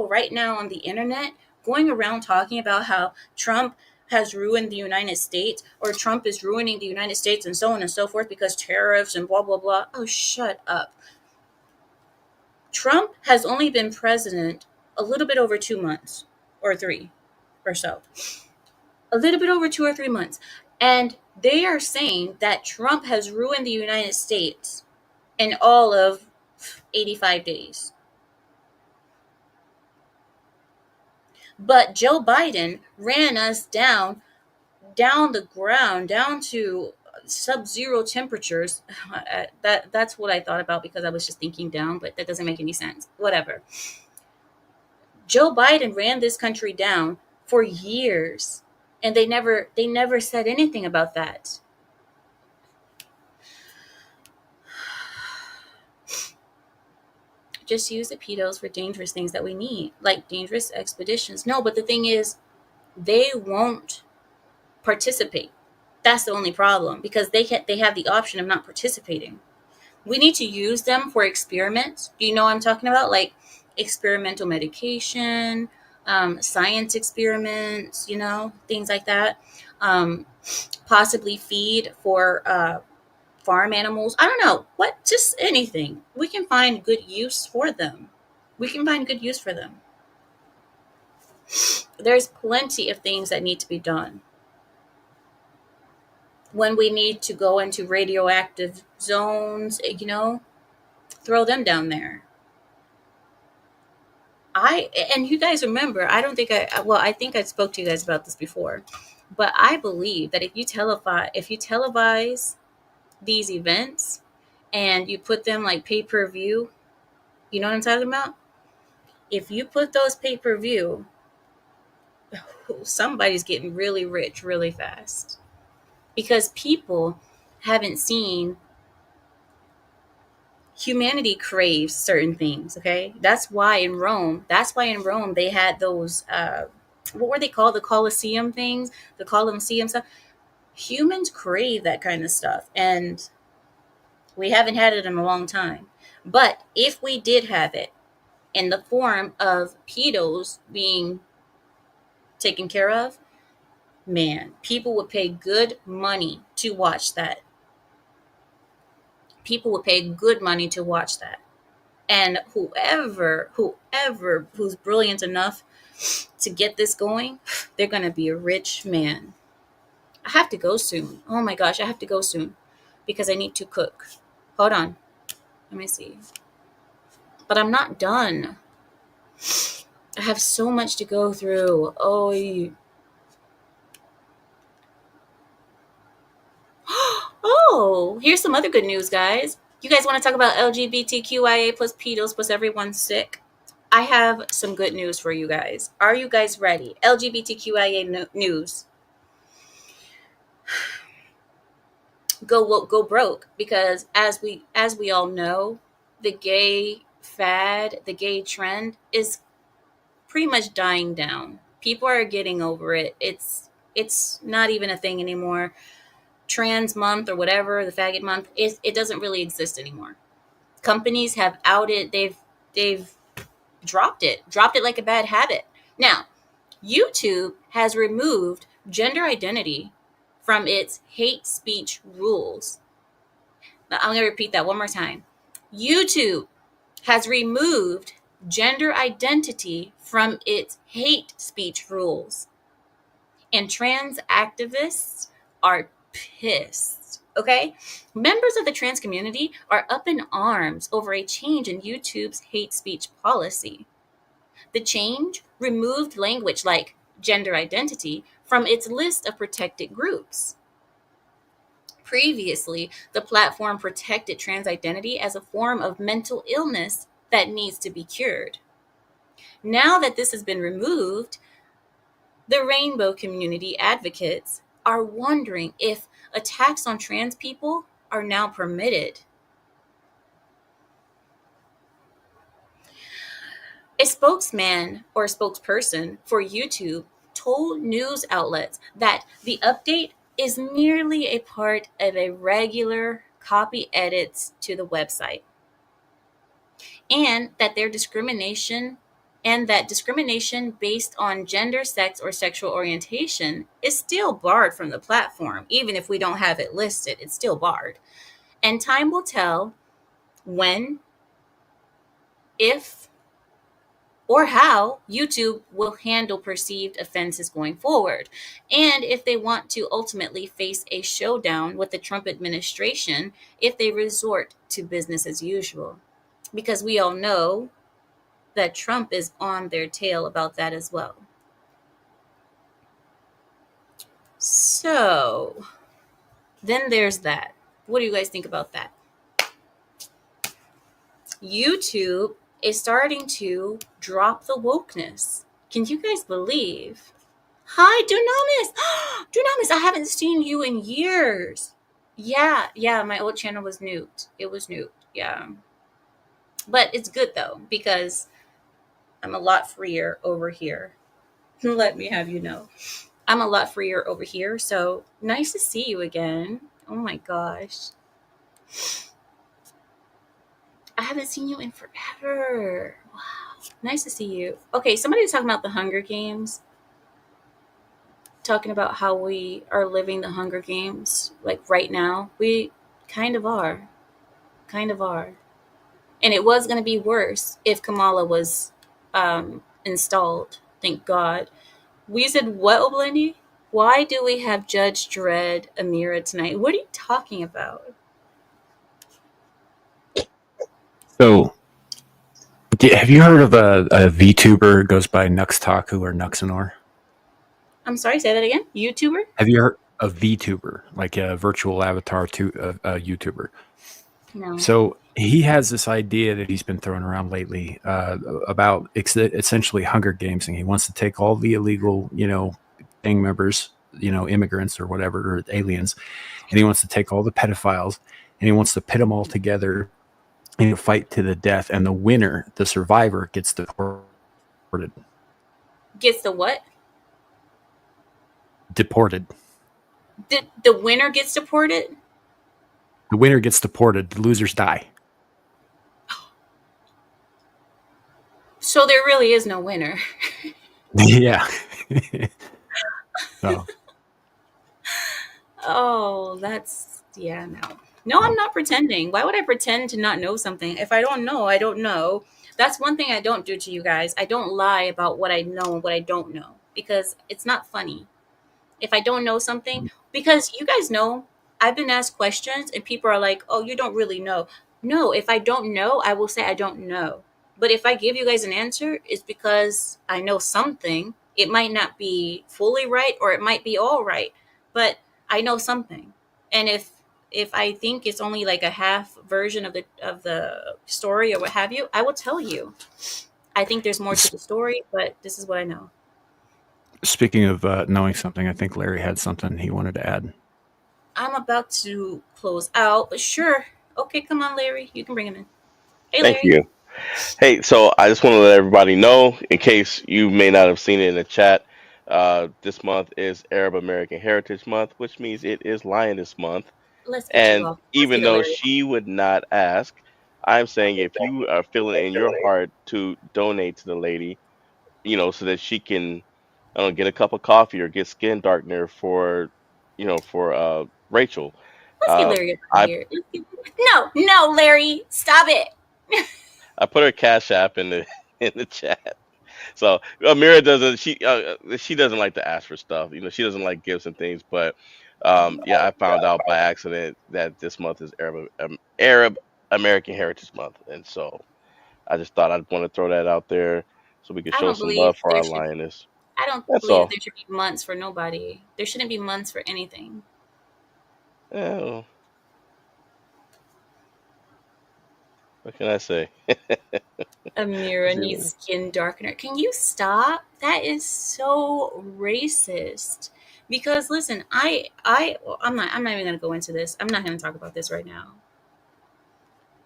right now on the internet going around talking about how Trump has ruined the United States, or Trump is ruining the United States, and so on and so forth, because tariffs and blah, blah, blah. Oh, shut up. Trump has only been president a little bit over 2 months, or 3 or so. A little bit over 2 or 3 months. And they are saying that Trump has ruined the United States. in all of 85 days. But Joe Biden ran us down the ground, down to sub-zero temperatures. That's what I thought about because I was just thinking down, but that doesn't make any sense. Whatever. Joe Biden ran this country down for years, and they never said anything about that. Just use the pedos for dangerous things that we need, like dangerous expeditions. No, but the thing is, they won't participate. That's the only problem because they have the option of not participating. We need to use them for experiments. Do you know what I'm talking about? Like experimental medication, science experiments, things like that. Um, Possibly feed for farm animals. I don't know. What? Just anything. We can find good use for them. We can find good use for them. There's plenty of things that need to be done. When we need to go into radioactive zones, throw them down there. And you guys remember, I don't think I think I spoke to you guys about this before, but I believe that if you televise these events and you put them like pay-per-view, you know what I'm talking about? If you put those pay-per-view, somebody's getting really rich really fast because people haven't seen humanity craves certain things. Okay, that's why in Rome they had those what were they called, the Colosseum things, the Colosseum stuff. Humans crave that kind of stuff, and we haven't had it in a long time. But if we did have it in the form of pedos being taken care of, man, people would pay good money to watch that. People would pay good money to watch that. And whoever who's brilliant enough to get this going, they're going to be a rich man. I have to go soon. Oh my gosh, I have to go soon because I need to cook. Hold on. Let me see. But I'm not done. I have so much to go through. Oh, here's some other good news, guys. You guys want to talk about LGBTQIA plus pedos plus everyone's sick? I have some good news for you guys. Are you guys ready? LGBTQIA news. Go broke, because as we all know, the gay fad, the gay trend is pretty much dying down. People are getting over it. It's not even a thing anymore. Trans month or whatever, the faggot month, it doesn't really exist anymore. Companies have outed, they've dropped it like a bad habit. Now, YouTube has removed gender identity from its hate speech rules. Now, I'm going to repeat that one more time. YouTube has removed gender identity from its hate speech rules. And trans activists are pissed. Okay? Members of the trans community are up in arms over a change in YouTube's hate speech policy. The change removed language like gender identity from its list of protected groups. Previously, the platform protected trans identity as a form of mental illness that needs to be cured. Now that this has been removed, the rainbow community advocates are wondering if attacks on trans people are now permitted. A spokesman or spokesperson for YouTube told news outlets that the update is merely a part of a regular copy edits to the website, and that discrimination based on gender, sex, or sexual orientation is still barred from the platform. Even if we don't have it listed, it's still barred. And time will tell when, if, or how YouTube will handle perceived offenses going forward. And if they want to ultimately face a showdown with the Trump administration if they resort to business as usual. Because we all know that Trump is on their tail about that as well. So then there's that. What do you guys think about that? YouTube is starting to drop the wokeness. Can you guys believe? Hi, Dunamis. Dunamis, I haven't seen you in years. Yeah, my old channel was nuked. It was nuked. Yeah. But it's good though, because I'm a lot freer over here. Let me have you know. I'm a lot freer over here. So nice to see you again. Oh my gosh. I haven't seen you in forever. Wow. Nice to see you. Okay, somebody was talking about the Hunger Games, talking about how we are living the Hunger Games like right now. We kind of are. Kind of are. And it was going to be worse if Kamala was installed. Thank God. We said, what, Obleni? Why do we have Judge Dredd Amira tonight? What are you talking about? So, have you heard of a VTuber who goes by Nuxtaku or Nuxanor? I'm sorry, say that again. YouTuber? Have you heard of VTuber, like a virtual avatar to a YouTuber? No. So he has this idea that he's been throwing around lately about essentially Hunger Games, and he wants to take all the illegal, gang members, immigrants or whatever, or aliens, and he wants to take all the pedophiles, and he wants to pit them all together in a fight to the death, and the winner, the survivor, gets deported. Gets the what? Deported. The winner gets deported? The winner gets deported. The losers die. So there really is no winner. Yeah. So. Oh, that's, yeah, no. No, I'm not pretending. Why would I pretend to not know something? If I don't know, I don't know. That's one thing I don't do to you guys. I don't lie about what I know and what I don't know because it's not funny. If I don't know something, because you guys know, I've been asked questions and people are like, oh, you don't really know. No, if I don't know, I will say I don't know. But if I give you guys an answer, it's because I know something. It might not be fully right or it might be all right, but I know something. And if I think it's only like a half version of the story or what have you, I will tell you. I think there's more to the story, but this is what I know. Speaking of knowing something, I think Larry had something he wanted to add. I'm about to close out, but sure. Okay, come on, Larry. You can bring him in. Hey, Thank Larry. you. Hey, so I just want to let everybody know, in case you may not have seen it in the chat, this month is Arab American Heritage Month, which means it is Lioness Month. Let's get you And off. Let's even get a though Larry. she would not ask, I'm saying if you are feeling in your heart to donate to the lady, so that she can, I don't know, get a cup of coffee or get skin darkener for Rachel. Let's get Uh, Larry up out of I here. No, Larry. Stop it. I put her cash app in the in the chat. So Amira doesn't she doesn't like to ask for stuff. She doesn't like gifts and things. But yeah, I found out by accident that this month is Arab American Heritage Month, and so I just thought I'd want to throw that out there so we could I show don't some believe love for there our should. lioness. I don't That's believe all. there should be months for nobody. There shouldn't be months for anything. Yeah, well, what can I say? Amira needs skin darkener. Can you stop? That is so racist. Because listen, well, I'm not even gonna go into this. I'm not gonna talk about this right now.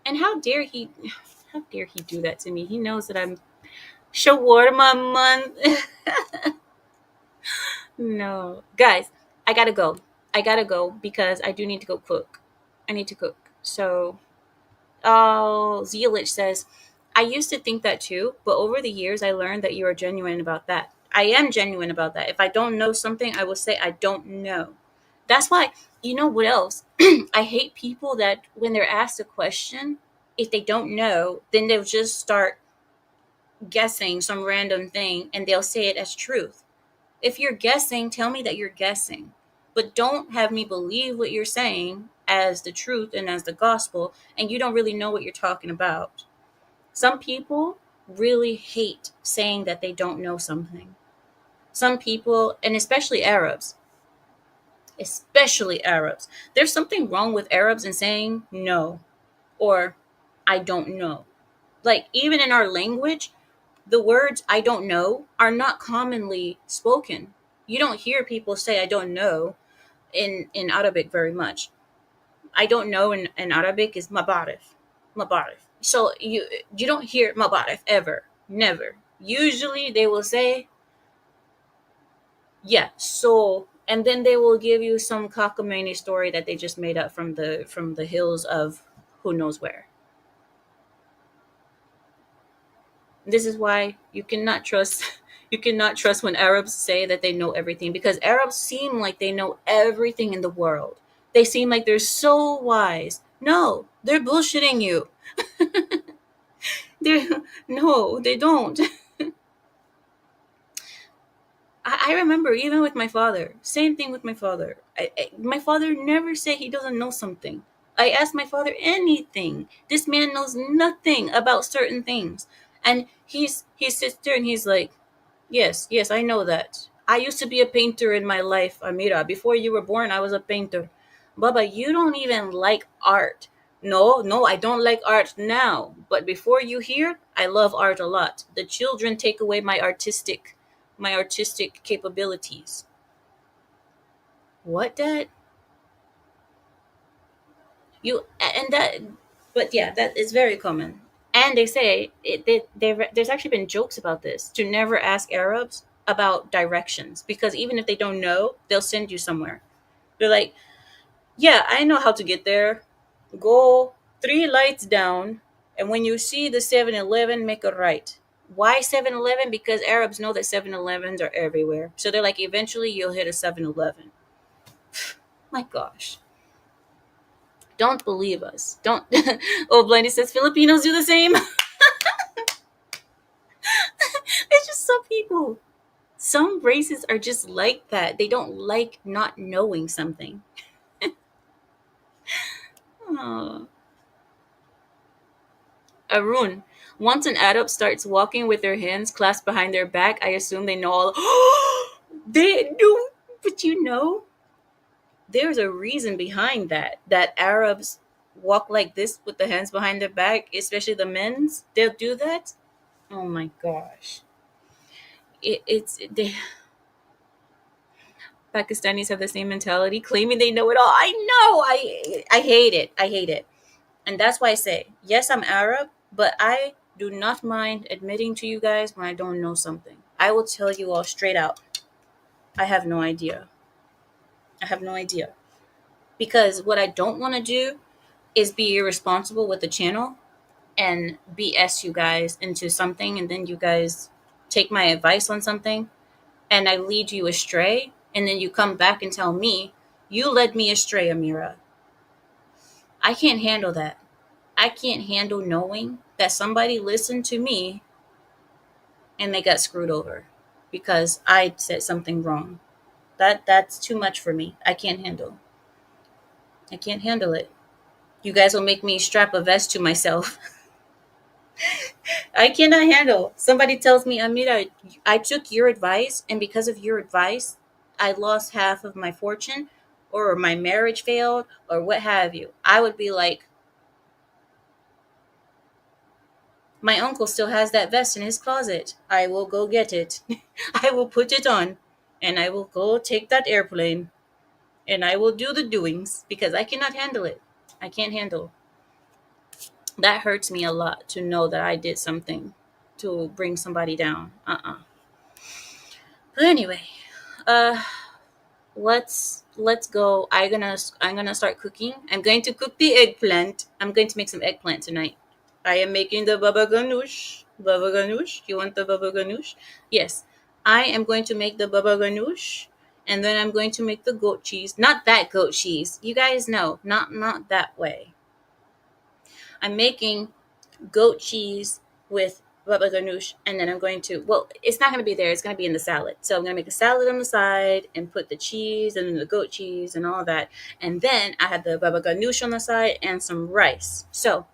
And how dare he do that to me? He knows that I'm shawarma month. No. Guys, I gotta go. I gotta go because I do need to go cook. I need to cook. So, oh, Zelich says, I used to think that too, but over the years I learned that you are genuine about that. I am genuine about that. If I don't know something, I will say I don't know. That's why, you know what else? I hate people that when they're asked a question, if they don't know, then they'll just start guessing some random thing and they'll say it as truth. If you're guessing, tell me that you're guessing. But don't have me believe what you're saying as the truth and as the gospel, and you don't really know what you're talking about. Some people really hate saying that they don't know something. Some people, and especially Arabs, there's something wrong with Arabs in saying no or I don't know. Like, even in our language, the words I don't know are not commonly spoken. You don't hear people say I don't know in Arabic very much. I don't know in Arabic is mabarif. Mabarif. So you don't hear mabarif ever. Never. Usually they will say, yeah, so, and then they will give you some cockamamie story that they just made up from the hills of who knows where. This is why you cannot trust you cannot trust when Arabs say that they know everything, because Arabs seem like they know everything in the world. They seem like they're so wise. No, they're bullshitting you. They're no, they don't. I remember even with my father, same thing with my father. My father never said he doesn't know something. I asked my father anything. This man knows nothing about certain things. And he sits there and he's like, yes, yes, I know that. I used to be a painter in my life, Amira. Before you were born, I was a painter. Baba, you don't even like art. No, no, I don't like art now. But before you here, I love art a lot. The children take away my artistic capabilities. What, Dad? You and that, but yeah, that is very common. And they say there's actually been jokes about this, to never ask Arabs about directions, because even if they don't know, they'll send you somewhere. They're like, yeah, I know how to get there. Go 3 lights down, and when you see the 7-Eleven, make a right. Why 7-Eleven? Because Arabs know that 7-Elevens are everywhere. So they're like, eventually you'll hit a 7-Eleven. My gosh. Don't believe us. Don't. Oh, Blendy says Filipinos do the same. It's just some people. Some races are just like that. They don't like not knowing something. Oh. Arun. Once an adult starts walking with their hands clasped behind their back, I assume they know all. They do. But you know, there's a reason behind that. That Arabs walk like this with the hands behind their back, especially the men's. They'll do that. Oh my gosh. It's they Pakistanis have the same mentality, claiming they know it all. I know. I hate it. I hate it. And that's why I say, yes, I'm Arab, but I do not mind admitting to you guys when I don't know something. I will tell you all straight out. I have no idea. I have no idea. Because what I don't want to do is be irresponsible with the channel and BS you guys into something, and then you guys take my advice on something and I lead you astray, and then you come back and tell me, you led me astray, Amira. I can't handle that. I can't handle knowing that somebody listened to me and they got screwed over because I said something wrong. That's too much for me. I can't handle. I can't handle it. You guys will make me strap a vest to myself. I cannot handle. Somebody tells me, Amira, I took your advice, and because of your advice, I lost half of my fortune, or my marriage failed, or what have you. I would be like, my uncle still has that vest in his closet. I will go get it. I will put it on, and I will go take that airplane, and I will do the doings because I cannot handle it. I can't handle. That hurts me a lot to know that I did something to bring somebody down. But anyway, uh, let's go. I'm gonna start cooking. I'm going to cook the eggplant. I'm going to make some eggplant tonight. I am making the baba ganoush. Baba ganoush. You want the baba ganoush? Yes. I am going to make the baba ganoush, and then I'm going to make the goat cheese. Not that goat cheese. You guys know, not that way. I'm making goat cheese with baba ganoush, and then I'm going to, well, it's not going to be there. It's going to be in the salad. So I'm going to make a salad on the side and put the cheese and then the goat cheese and all that. And then I have the baba ganoush on the side and some rice. So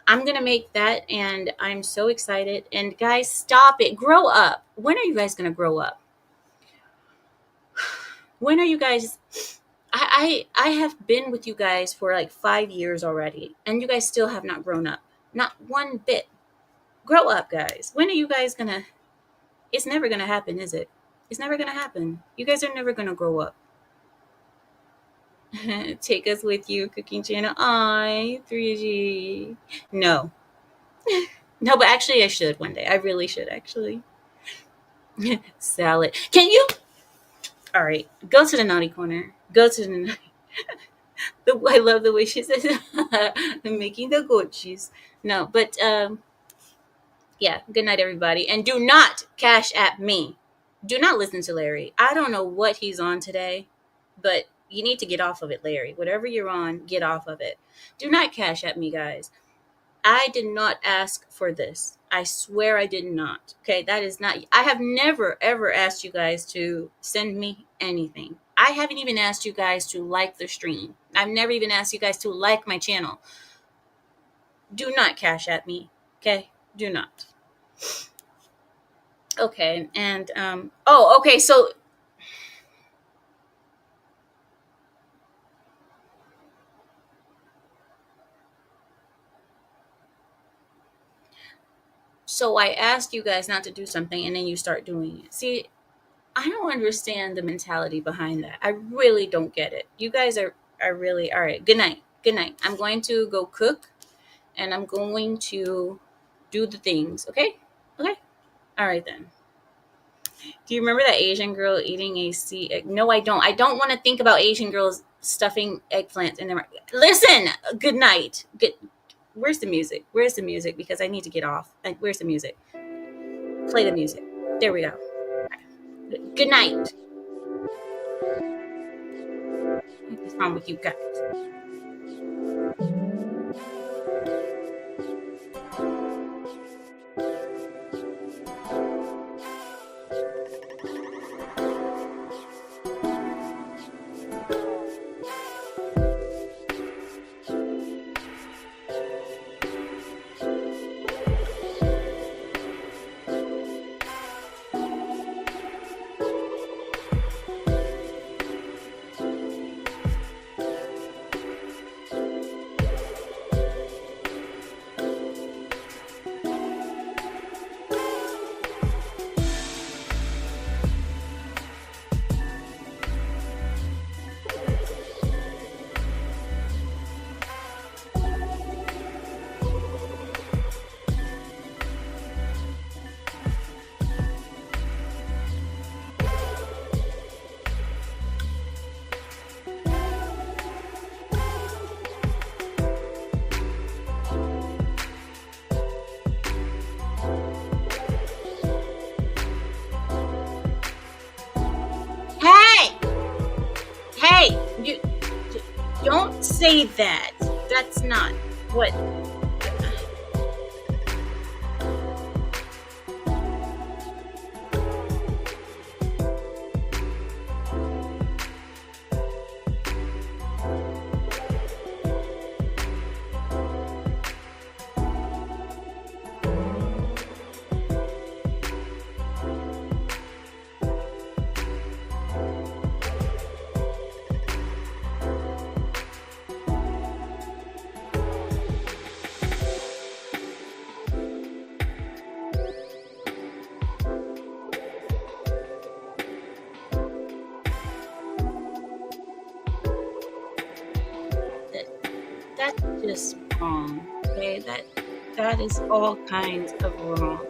I'm going to make that, and I'm so excited. And guys, stop it. Grow up. When are you guys going to grow up? When are you guys? I have been with you guys for like 5 years already, and you guys still have not grown up. Not one bit. Grow up, guys. When are you guys going to? It's never going to happen, is it? It's never going to happen. You guys are never going to grow up. Take us with you, cooking channel. 3G. No. No, but actually I should one day. I really should, actually. Salad. Can you? All right. Go to the naughty corner. Go to the I love the way she says making the goat cheese. No, but yeah, good night, everybody. And do not cash at me. Do not listen to Larry. I don't know what he's on today, but you need to get off of it, Larry. Whatever you're on, get off of it. Do not cash at me, guys. I did not ask for this. I swear I did not. Okay, that is not. I have never, ever asked you guys to send me anything. I haven't even asked you guys to like the stream. I've never even asked you guys to like my channel. Do not cash at me. Okay, do not. Okay, and oh, okay, so I asked you guys not to do something, and then you start doing it. See, I don't understand the mentality behind that. I really don't get it. You guys are really all right. Good night. Good night. I'm going to go cook, and I'm going to do the things. Okay. Okay. All right then. Do you remember that Asian girl eating a sea egg? No, I don't. I don't want to think about Asian girls stuffing eggplants in their. Listen. Good night. Good. Where's the music? Where's the music? Because I need to get off. Where's the music? Play the music. There we go. Good night. What's wrong with you guys? Hey, you don't say that. That's not what. That's just wrong. Okay, that is all kinds of wrong.